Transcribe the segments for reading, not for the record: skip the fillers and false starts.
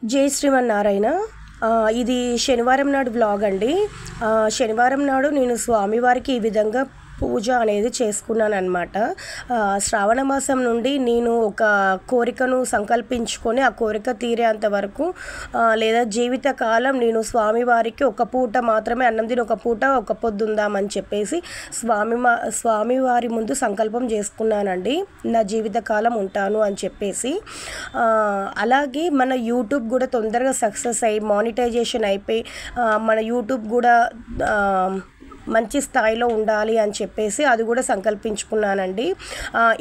జై శ్రీమన్నారాయణ. ఇది శనివారం నాడు వ్లాగ్ అండి. శనివారం నాడు నేను స్వామివారికి ఈ విధంగా పూజ అనేది చేసుకున్నాను అనమాట. శ్రావణ మాసం నుండి నేను ఒక కోరికను సంకల్పించుకొని ఆ కోరిక తీరేంత వరకు లేదా జీవితకాలం నేను స్వామివారికి ఒక పూట మాత్రమే అన్నం తిని ఒక పూట ఒక పొద్దు ఉందామని చెప్పేసి స్వామివారి ముందు సంకల్పం చేసుకున్నానండి. నా జీవితకాలం ఉంటాను అని చెప్పేసి. అలాగే మన యూట్యూబ్ కూడా తొందరగా సక్సెస్ అయ్యి మానిటైజేషన్ అయిపోయి మన యూట్యూబ్ కూడా మంచి స్థాయిలో ఉండాలి అని చెప్పేసి అది కూడా సంకల్పించుకున్నానండి.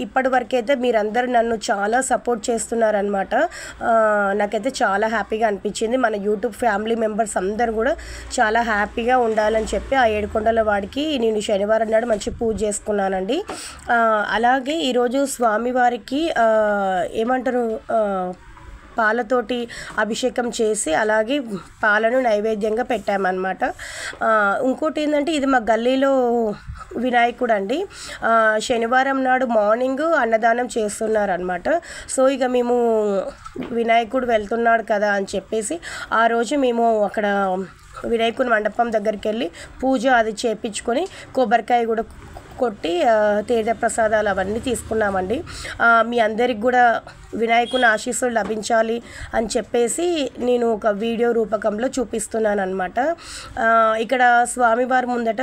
ఇప్పటి వరకైతే మీరందరూ నన్ను చాలా సపోర్ట్ చేస్తున్నారనమాట. నాకైతే చాలా హ్యాపీగా అనిపించింది. మన యూట్యూబ్ ఫ్యామిలీ మెంబర్స్ అందరూ కూడా చాలా హ్యాపీగా ఉండాలని చెప్పి ఆ ఏడుకొండల వాడికి నేను శనివారం నాడు మంచి పూజ చేసుకున్నానండి. అలాగే ఈరోజు స్వామివారికి ఏమంటారు పాలతోటి అభిషేకం చేసి అలాగే పాలను నైవేద్యంగా పెట్టామన్నమాట. ఇంకోటి ఏంటంటే ఇది మా గల్లీలో వినాయకుడు అండి. శనివారం నాడు మార్నింగ్ అన్నదానం చేస్తున్నారనమాట. సో ఇక మేము వినాయకుడు వెళ్తున్నాడు కదా అని చెప్పేసి ఆ రోజు మేము అక్కడ వినాయకుని మండపం దగ్గరికి వెళ్ళి పూజ అది చేయించుకొని కొబ్బరికాయ కూడా కొట్టి తీర్థప్రసాదాలు అవన్నీ తీసుకున్నామండి. మీ అందరికి కూడా వినాయకుని ఆశీస్సులు లభించాలి అని చెప్పేసి నేను ఒక వీడియో రూపకంలో చూపిస్తున్నాను అనమాట. ఇక్కడ స్వామివారి ముందట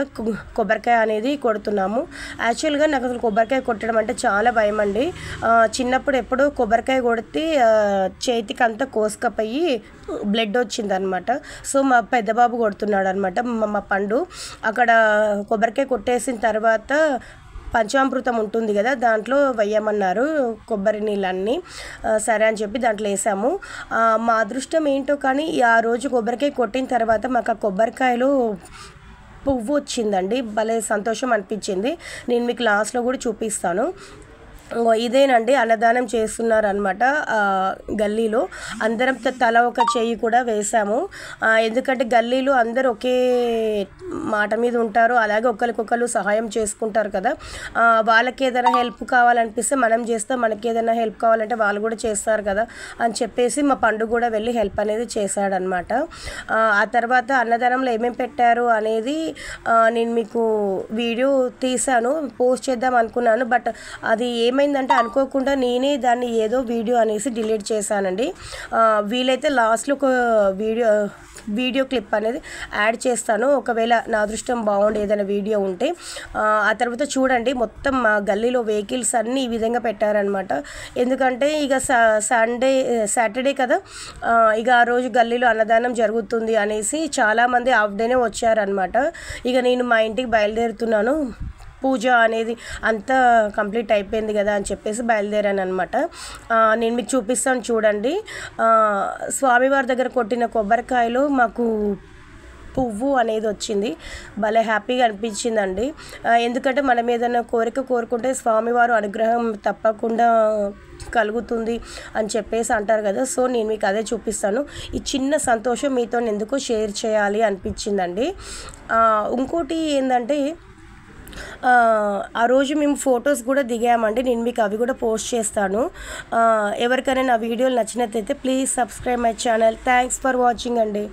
కొబ్బరికాయ అనేది కొడుతున్నాము. యాక్చువల్గా నాకు అసలు కొబ్బరికాయ కొట్టడం అంటే చాలా భయం అండి. చిన్నప్పుడు ఎప్పుడో కొబ్బరికాయ కొడితే చేతికి అంతా కోసుకపోయి బ్లడ్ వచ్చిందనమాట. సో మా పెద్దబాబు కొడుతున్నాడు అనమాట, మా పండు. అక్కడ కొబ్బరికాయ కొట్టేసిన తర్వాత పంచామృతం ఉంటుంది కదా, దాంట్లో వేయమన్నారు కొబ్బరి నీళ్ళన్నీ. సరే అని చెప్పి దాంట్లో వేసాము. మా అదృష్టం ఏంటో కానీ ఆ రోజు కొబ్బరికాయ కొట్టిన తర్వాత మాకు ఆ కొబ్బరికాయలో పువ్వు వచ్చిందండి. భలే సంతోషం అనిపించింది. నేను మీకు లాస్ట్లో కూడా చూపిస్తాను. ఇదేనండి అన్నదానం చేస్తున్నారనమాట. గల్లీలో అందరం తల ఒక చెయ్యి కూడా వేసాము. ఎందుకంటే గల్లీలో అందరూ ఒకే మాట మీద ఉంటారు, అలాగే ఒకరికొకరు సహాయం చేసుకుంటారు కదా. వాళ్ళకి ఏదైనా హెల్ప్ కావాలనిపిస్తే మనం చేస్తాం, మనకి ఏదైనా హెల్ప్ కావాలంటే వాళ్ళు కూడా చేస్తారు కదా అని చెప్పేసి మా పండు కూడా వెళ్ళి హెల్ప్ అనేది చేశాడనమాట. ఆ తర్వాత అన్నదానంలో ఏమేమి పెట్టారు అనేది నేను మీకు వీడియో తీసాను, పోస్ట్ చేద్దాం అనుకున్నాను. బట్ అది ఏమైందంటే అనుకోకుండా నేనే దాన్ని ఏదో వీడియో అనేసి డిలీట్ చేశానండి. వీలైతే లాస్ట్లో ఒక వీడియో క్లిప్ అనేది యాడ్ చేస్తాను, ఒకవేళ నా అదృష్టం బాగుండి ఏదైనా వీడియో ఉంటే. ఆ తర్వాత చూడండి మొత్తం మా గల్లీలో వెహికల్స్ అన్నీ ఈ విధంగా పెట్టారనమాట. ఎందుకంటే ఇక సాటర్డే కదా, ఇక ఆ రోజు గల్లీలో అన్నదానం జరుగుతుంది అనేసి చాలామంది హాఫ్ డేనే వచ్చారనమాట. ఇక నేను మా ఇంటికి బయలుదేరుతున్నాను. పూజ అనేది అంతా కంప్లీట్ అయిపోయింది కదా అని చెప్పేసి బయలుదేరాను అనమాట. నేను మీకు చూపిస్తాను చూడండి. స్వామివారి దగ్గర కొట్టిన కొబ్బరికాయలో మాకు పువ్వు అనేది వచ్చింది. భలే హ్యాపీగా అనిపించిందండి. ఎందుకంటే మనం ఏదైనా కోరిక కోరుకుంటే స్వామివారు అనుగ్రహం తప్పకుండా కలుగుతుంది అని చెప్పేసి అంటారు కదా. సో నేను మీకు అదే చూపిస్తాను. ఈ చిన్న సంతోషం మీతో ఎందుకో షేర్ చేయాలి అనిపించిందండి. ఇంకోటి ఏంటంటే ఆ రోజు మేము ఫొటోస్ కూడా దిగామండి. నేను మీకు అవి కూడా పోస్ట్ చేస్తాను. ఎవరికైనా నా వీడియోలు నచ్చినట్లయితే please subscribe my channel. Thanks for watching అండి.